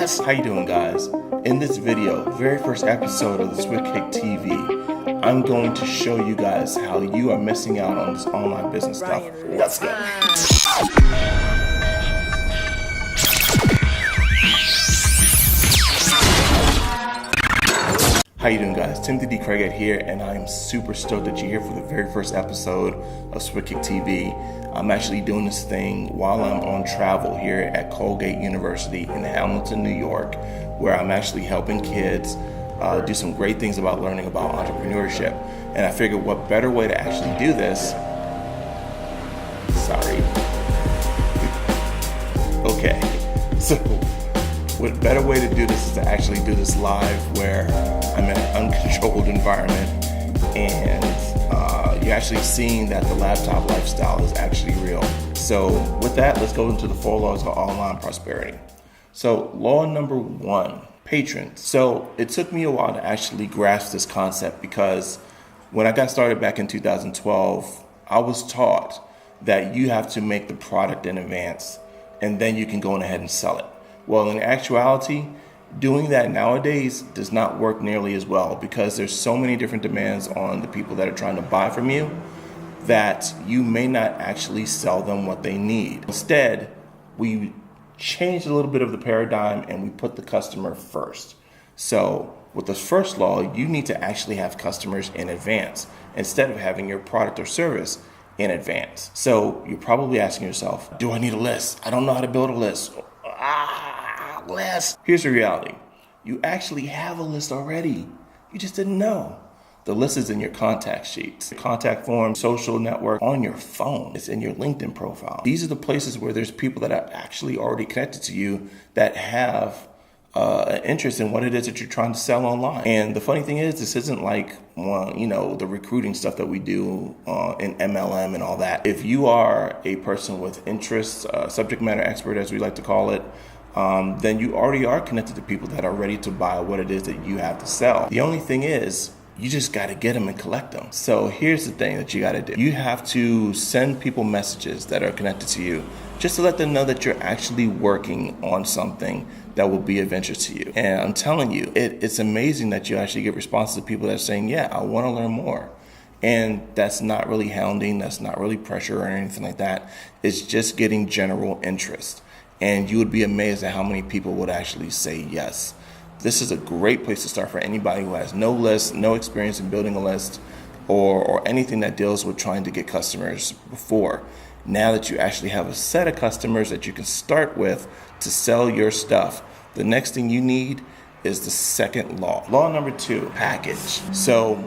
Yes! How you doing, guys? In this video, very first episode of the SwiftKick TV, I'm going to show you guys how you are missing out on this online business stuff. Let's go. How you doing, guys? Timothy D. Craighead here, and I am super stoked that you're here for the very first episode of SwiftKick TV. I'm actually doing this thing while I'm on travel here at Colgate University in Hamilton, New York, where I'm actually helping kids do some great things about learning about entrepreneurship. And I figured what better way to actually do this. Sorry. Okay. So, what better way to do this is to actually do this live where I'm in an uncontrolled environment and you're actually seeing that the laptop lifestyle is actually real. So with that, let's go into the 4 laws of online prosperity. So law number 1, patrons. So it took me a while to actually grasp this concept because when I got started back in 2012, I was taught that you have to make the product in advance and then you can go ahead and sell it. Well, in actuality, doing that nowadays does not work nearly as well because there's so many different demands on the people that are trying to buy from you that you may not actually sell them what they need. Instead, we changed a little bit of the paradigm and we put the customer first. So with the first law, you need to actually have customers in advance instead of having your product or service in advance. So you're probably asking yourself, do I need a list? I don't know how to build a list. List. Here's the reality. You actually have a list already. You just didn't know. The list is in your contact sheets, contact form, social network, on your phone. It's in your LinkedIn profile. These are the places where there's people that are actually already connected to you that have an interest in what it is that you're trying to sell online. And the funny thing is, this isn't like, the recruiting stuff that we do in MLM and all that. If you are a person with interests, subject matter expert, as we like to call it, then you already are connected to people that are ready to buy what it is that you have to sell. The only thing is, you just got to get them and collect them. So here's the thing that you got to do. You have to send people messages that are connected to you just to let them know that you're actually working on something that will be of interest to you. And I'm telling you, it's amazing that you actually get responses to people that are saying, yeah, I want to learn more. And that's not really hounding, that's not really pressure or anything like that. It's just getting general interest. And you would be amazed at how many people would actually say yes. This is a great place to start for anybody who has no list, no experience in building a list, or anything that deals with trying to get customers before. Now that you actually have a set of customers that you can start with to sell your stuff, the next thing you need is the second law. Law number 2, package. So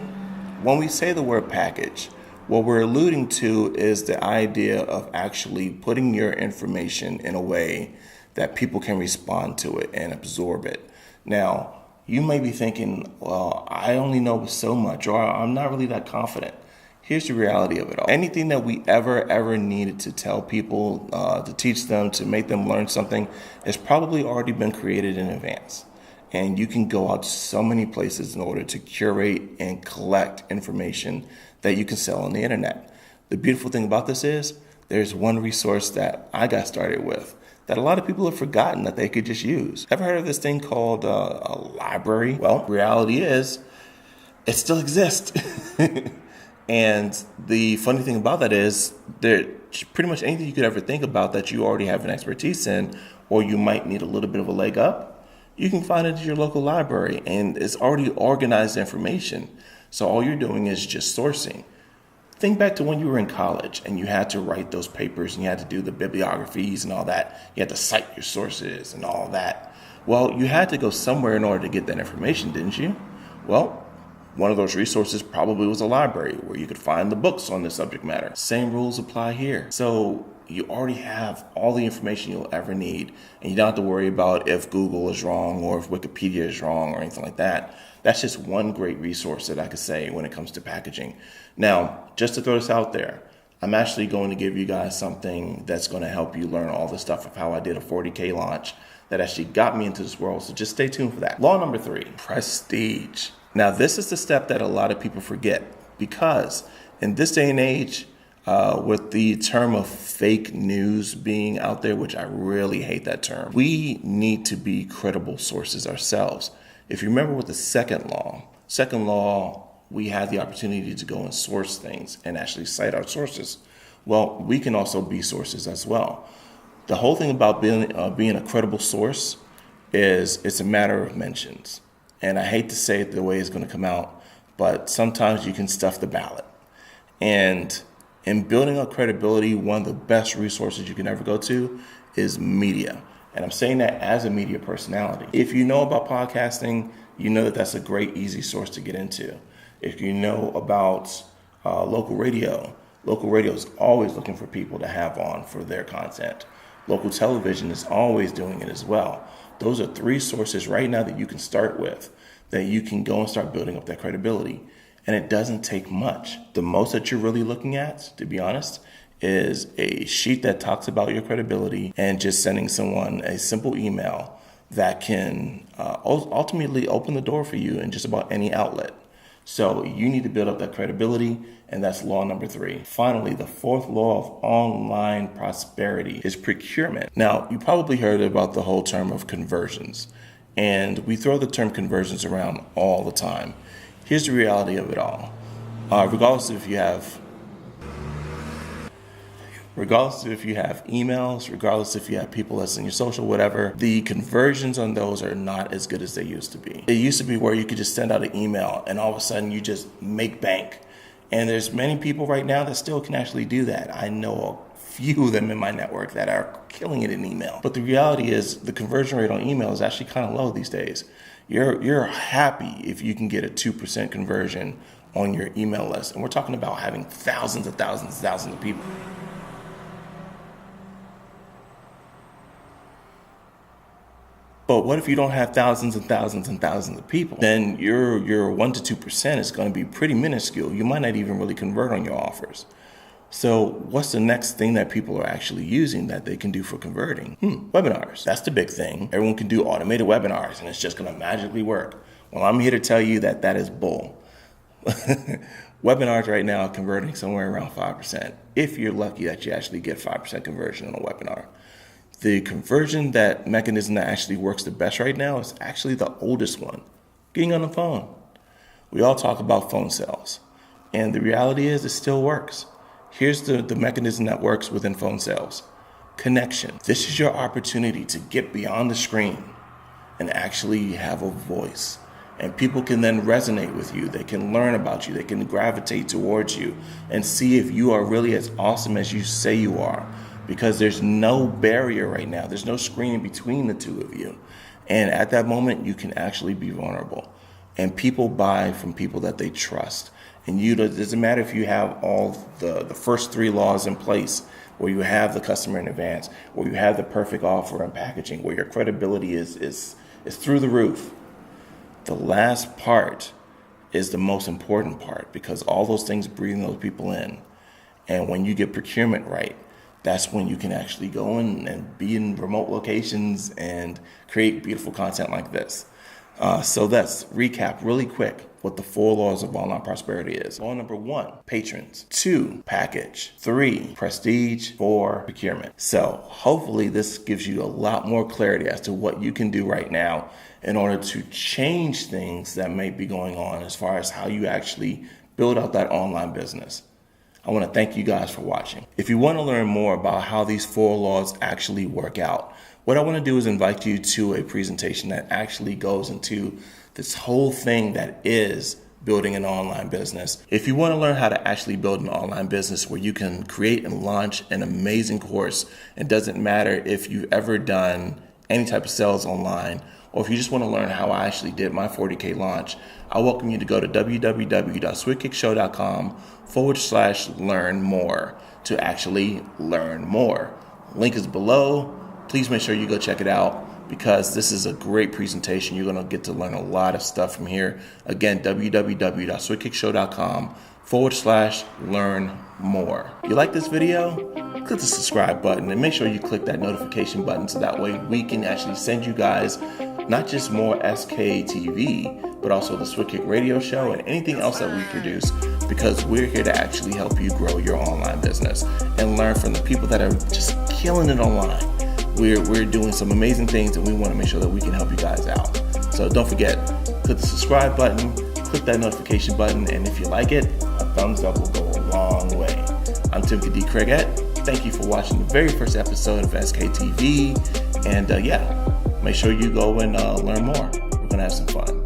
when we say the word package, what we're alluding to is the idea of actually putting your information in a way that people can respond to it and absorb it. Now, you may be thinking, well, I only know so much, or I'm not really that confident. Here's the reality of it all. Anything that we ever needed to tell people, to teach them, to make them learn something, has probably already been created in advance. And you can go out to so many places in order to curate and collect information that you can sell on the internet. The beautiful thing about this is there's one resource that I got started with that a lot of people have forgotten that they could just use. Ever heard of this thing called a library? Well, reality is it still exists. And the funny thing about that is there pretty much anything you could ever think about that you already have an expertise in, or you might need a little bit of a leg up, you can find it at your local library, and it's already organized information. So all you're doing is just sourcing. Think back to when you were in college and you had to write those papers and you had to do the bibliographies and all that. You had to cite your sources and all that. Well, you had to go somewhere in order to get that information, didn't you? Well, one of those resources probably was a library where you could find the books on the subject matter. Same rules apply here. So you already have all the information you'll ever need, and you don't have to worry about if Google is wrong or if Wikipedia is wrong or anything like that. That's just one great resource that I could say when it comes to packaging. Now, just to throw this out there, I'm actually going to give you guys something that's going to help you learn all the stuff of how I did a 40K launch that actually got me into this world. So just stay tuned for that. Law number 3, prestige. Now, this is the step that a lot of people forget because in this day and age, with the term of fake news being out there, which I really hate that term, we need to be credible sources ourselves. If you remember with the second law, we had the opportunity to go and source things and actually cite our sources. Well, we can also be sources as well. The whole thing about being a credible source is it's a matter of mentions. And I hate to say it the way it's going to come out, but sometimes you can stuff the ballot. And in building up credibility, one of the best resources you can ever go to is media. And I'm saying that as a media personality. If you know about podcasting, you know that that's a great, easy source to get into. If you know about local radio is always looking for people to have on for their content. Local television is always doing it as well. Those are 3 sources right now that you can start with, that you can go and start building up that credibility. And it doesn't take much. The most that you're really looking at, to be honest, is a sheet that talks about your credibility and just sending someone a simple email that can ultimately open the door for you in just about any outlet. So you need to build up that credibility, and that's law number 3. Finally, the 4th law of online prosperity is procurement. Now, you probably heard about the whole term of conversions, and we throw the term conversions around all the time. Here's the reality of it all. Regardless if you have emails, regardless if you have people that's in your social, whatever, the conversions on those are not as good as they used to be. It used to be where you could just send out an email and all of a sudden you just make bank. And there's many people right now that still can actually do that. I know a few of them in my network that are killing it in email. But the reality is the conversion rate on email is actually kind of low these days. You're happy if you can get a 2% conversion on your email list. And we're talking about having thousands of people. But what if you don't have thousands and thousands and thousands of people? Then your 1 to 2% is going to be pretty minuscule. You might not even really convert on your offers. So what's the next thing that people are actually using that they can do for converting? Webinars. That's the big thing. Everyone can do automated webinars and it's just going to magically work. Well, I'm here to tell you that that is bull. Webinars right now are converting somewhere around 5%. If you're lucky that you actually get 5% conversion on a webinar. The conversion mechanism that actually works the best right now is actually the oldest one, getting on the phone. We all talk about phone sales, and the reality is it still works. Here's the mechanism that works within phone sales. Connection. This is your opportunity to get beyond the screen and actually have a voice. And people can then resonate with you. They can learn about you. They can gravitate towards you and see if you are really as awesome as you say you are. Because there's no barrier right now. There's no screen in between the two of you. And at that moment, you can actually be vulnerable. And people buy from people that they trust. And it doesn't matter if you have all the first 3 laws in place, where you have the customer in advance, where you have the perfect offer and packaging, where your credibility is through the roof. The last part is the most important part, because all those things bring those people in. And when you get procurement right, that's when you can actually go in and be in remote locations and create beautiful content like this. So let's recap really quick what the 4 laws of online prosperity is. Law number 1, patrons. 2, package. 3, prestige. 4, procurement. So hopefully this gives you a lot more clarity as to what you can do right now in order to change things that may be going on as far as how you actually build out that online business. I want to thank you guys for watching. If you want to learn more about how these 4 laws actually work out, what I want to do is invite you to a presentation that actually goes into this whole thing that is building an online business. If you want to learn how to actually build an online business where you can create and launch an amazing course, it doesn't matter if you've ever done any type of sales online, or if you just want to learn how I actually did my 40K launch, I welcome you to go to www.swiftkickshow.com/learn more to actually learn more. Link is below. Please make sure you go check it out, because this is a great presentation. You're going to get to learn a lot of stuff from here. Again, www.swiftkickshow.com/learn more. You like this video? Click the subscribe button and make sure you click that notification button so that way we can actually send you guys not just more SKTV, but also the Swift Kick radio show and anything else that we produce because we're here to actually help you grow your online business and learn from the people that are just killing it online. We're doing some amazing things, and we want to make sure that we can help you guys out. So don't forget, click the subscribe button, click that notification button, and if you like it, a thumbs up will go a long way. I'm Timothy D. Craigette. Thank you for watching the very first episode of SKTV, and make sure you go and learn more. We're gonna have some fun.